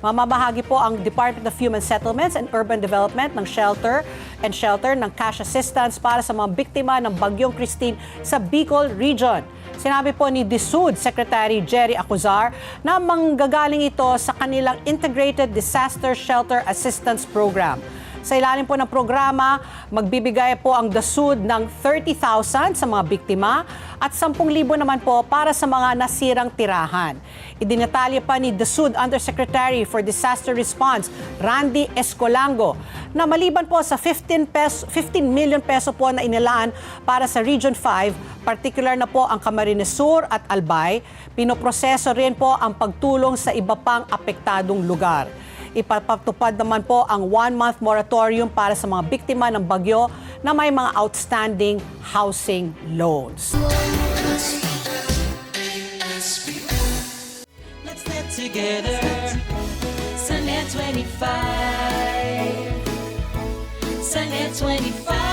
Mamamahagi po ang Department of Human Settlements and Urban Development ng shelter ng cash assistance para sa mga biktima ng Bagyong Christine sa Bicol Region. Sinabi po ni DSUD Secretary Jerry Acuzar na manggagaling ito sa kanilang Integrated Disaster Shelter Assistance Program. Sa ilalim po ng programa, magbibigay po ang DSUD ng 30,000 sa mga biktima at 10,000 naman po para sa mga nasirang tirahan. Idinatalya pa ni DSUD Undersecretary for Disaster Response, Randy Escolango, na maliban po sa 15 million peso po na inilaan para sa Region 5, particular na po ang Camarines Sur at Albay, pinoproseso rin po ang pagtulong sa iba pang apektadong lugar. Ipapatupad naman po ang 1-month moratorium para sa mga biktima ng bagyo na may mga outstanding housing loans. Let's get together, Sunday 25. Sunday 25.